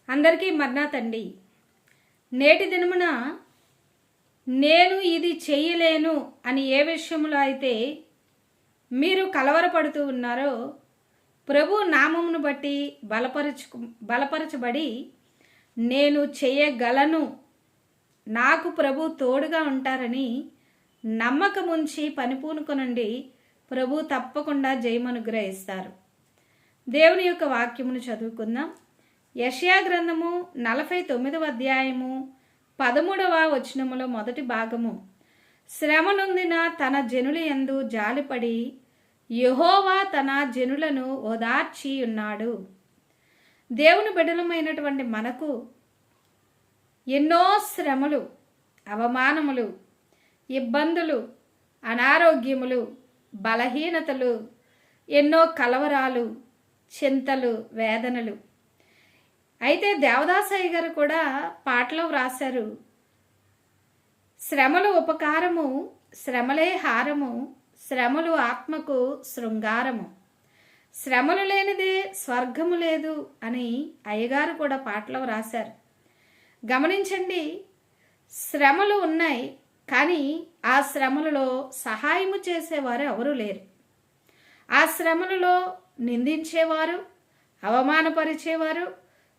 అందరికీ మర్నాతండి. నేటి దినమున నేను ఇది చేయలేను అని ఏ విషయంలో అయితే మీరు కలవరపడుతూ ఉన్నారో ప్రభు నామమును బట్టి బలపరచబడి నేను చేయగలను, నాకు ప్రభు తోడుగా ఉంటారని నమ్మకముంచి పనిపూనుకొనండి. ప్రభు తప్పకుండా జయమనుగ్రహిస్తారు. దేవుని యొక్క వాక్యమును చదువుకుందాం. యెషయా గ్రంథము 49వ అధ్యాయము 13వ వచనములో మొదటి భాగము. శ్రమ నొందిన తన జనుల యందు జాలిపడి యెహోవా తన జనులను ఓదార్చి ఉన్నాడు. దేవుని బిడ్డలమైనటువంటి మనకు ఎన్నో శ్రమలు, అవమానములు, ఇబ్బందులు, అనారోగ్యములు, బలహీనతలు, ఎన్నో కలవరాలు, చింతలు, వేదనలు. అయితే దేవదాసయ్య గారు కూడా పాటలో వ్రాశారు, శ్రమలు ఉపకారము, శ్రమలే హారము, శ్రమలు ఆత్మకు శృంగారము, శ్రమలు లేనిదే స్వర్గము లేదు అని అయ్యగారు కూడా పాటలో వ్రాశారు. గమనించండి, శ్రమలు ఉన్నాయి, కానీ ఆ శ్రమలలో సహాయము చేసేవారు ఎవరూ లేరు. ఆ శ్రమలలో నిందించేవారు, అవమానపరిచేవారు,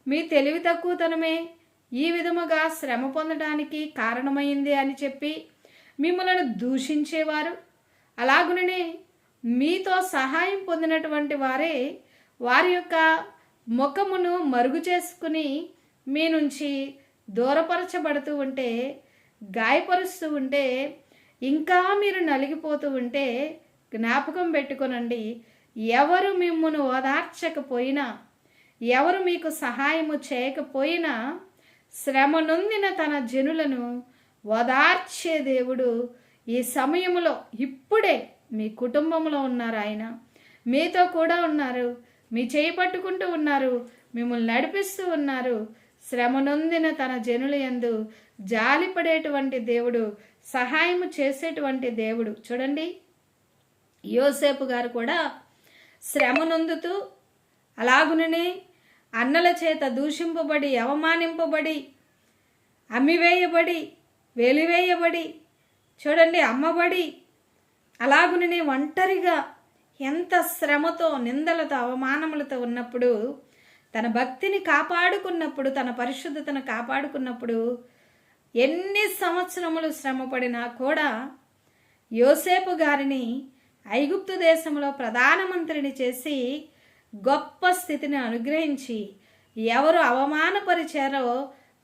మీ తెలివి తక్కువతనమే ఈ విధముగా శ్రమ పొందడానికి కారణమైంది అని చెప్పి మిమ్మల్ని దూషించేవారు, అలాగుననే మీతో సహాయం పొందినటువంటి వారే వారి యొక్క ముఖమును మరుగు చేసుకుని మీ నుంచి దూరపరచబడుతూ ఉంటే, గాయపరుస్తూ ఉంటే, ఇంకా మీరు నలిగిపోతూ ఉంటే జ్ఞాపకం పెట్టుకొనండి, ఎవరు మిమ్మును ఓదార్చకపోయినా, ఎవరు మీకు సహాయము చేయకపోయినా శ్రమ నొందిన తన జనులను ఓదార్చే దేవుడు ఈ సమయంలో ఇప్పుడే మీ కుటుంబంలో ఉన్నారు. ఆయన మీతో కూడా ఉన్నారు, మీ చేయి పట్టుకుంటూ ఉన్నారు, మిమ్మల్ని నడిపిస్తూ ఉన్నారు. శ్రమ నొందిన తన జనుల యందు జాలిపడేటువంటి దేవుడు, సహాయము చేసేటువంటి దేవుడు. చూడండి, యోసేపు గారు కూడా శ్రమ నొందుతూ అలాగుననే అన్నల చేత దూషింపబడి, అవమానింపబడి, అమ్మివేయబడి, వెలివేయబడి, చూడండి అమ్మబడి, అలాగుననే ఒంటరిగా ఎంత శ్రమతో, నిందలతో, అవమానములతో ఉన్నప్పుడు తన భక్తిని కాపాడుకున్నప్పుడు, తన పరిశుద్ధతను కాపాడుకున్నప్పుడు ఎన్ని సంవత్సరములు శ్రమపడినా కూడా యోసేపు గారిని ఐగుప్తు దేశంలో ప్రధానమంత్రిని చేసి గొప్ప స్థితిని అనుగ్రహించి, ఎవరు అవమానపరిచారో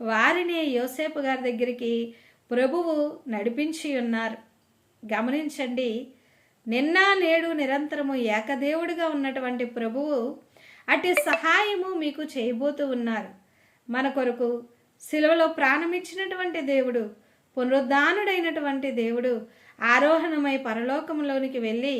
వారిని యోసేపు గారి దగ్గరికి ప్రభువు నడిపించి ఉన్నారు. గమనించండి, నిన్న నేడు నిరంతరము ఏకదేవుడిగా ఉన్నటువంటి ప్రభువు అట్టి సహాయము మీకు చేయబోతూ ఉన్నారు. మన కొరకు సిలువలో ప్రాణమిచ్చినటువంటి దేవుడు, పునరుద్ధానుడైనటువంటి దేవుడు, ఆరోహణమై పరలోకములోనికి వెళ్ళి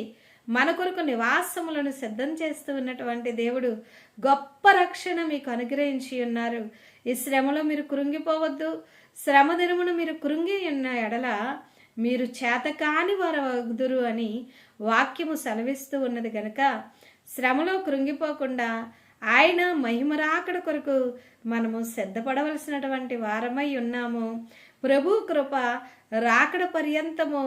మన కొరకు నివాసములను సిద్ధం చేస్తూ ఉన్నటువంటి దేవుడు గొప్ప రక్షణ మీకు అనుగ్రహించి ఉన్నారు. ఈ శ్రమలో మీరు కృంగిపోవద్దు. శ్రమ దినమును మీరు కృంగి ఉన్న ఎడల మీరు చేతకాని వారు వగుదురు అని వాక్యము సెలవిస్తూ ఉన్నది కనుక శ్రమలో కృంగిపోకుండా ఆయన మహిమరాకడ కొరకు మనము సిద్ధపడవలసినటువంటి వారమై ఉన్నాము. ప్రభు కృప రాకడ పర్యంతము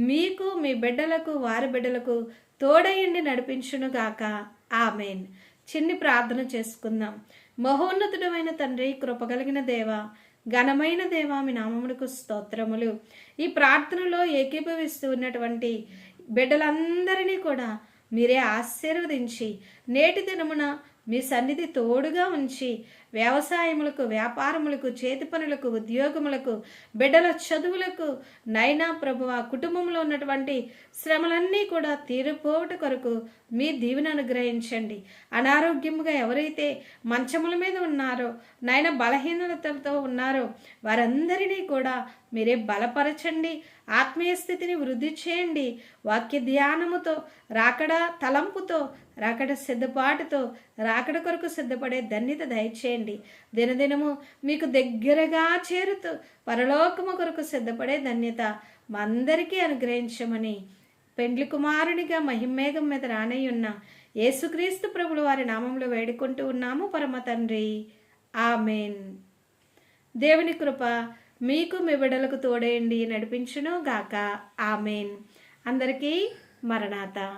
మీకు, మీ బిడ్డలకు, వారి బిడ్డలకు తోడయండి నడిపించునుగాక. ఆమేన్. చిన్ని ప్రార్థన చేసుకుందాం. మహోన్నతుడమైన తండ్రి, కృపగలిగిన దేవ, ఘనమైన దేవ, మీ నామమునకు స్తోత్రములు. ఈ ప్రార్థనలో ఏకీభవిస్తూ ఉన్నటువంటి బిడ్డలందరినీ కూడా మీరే ఆశీర్వదించి నేటి దినమున మీ సన్నిధి తోడుగా ఉంచి వ్యవసాయములకు, వ్యాపారములకు, చేతి పనులకు, ఉద్యోగములకు, బిడ్డల చదువులకు నైనా ప్రభువ కుటుంబంలో ఉన్నటువంటి శ్రమలన్నీ కూడా తీరిపోవట కొరకు మీ దీవెన అనుగ్రహించండి. అనారోగ్యముగా ఎవరైతే మంచముల మీద ఉన్నారో, నాయన బలహీనతలతో ఉన్నారో వారందరినీ కూడా మీరే బలపరచండి. ఆత్మీయ స్థితిని వృద్ధి చేయండి. వాక్య ధ్యానముతో, రాకడ తలంపుతో, రాకడ సిద్ధపాటుతో, రాకడ కొరకు సిద్ధపడే ధన్యత దయచేయండి. దినదినము మీకు దగ్గరగా చేరుతూ పరలోకము కొరకు సిద్ధపడే ధన్యత మా అందరికీ అనుగ్రహించమని పెండ్లి కుమారునిగా మహిమేఘం మీద రానయ్యున్న యేసుక్రీస్తు ప్రభుల వారి నామంలో వేడుకుంటూ ఉన్నాము పరమ తండ్రి. ఆమెన్. దేవుని కృప మీకు మీ బిడ్డలకు తోడేయండి నడిపించును గాక. ఆమెన్. అందరికీ మరణాత.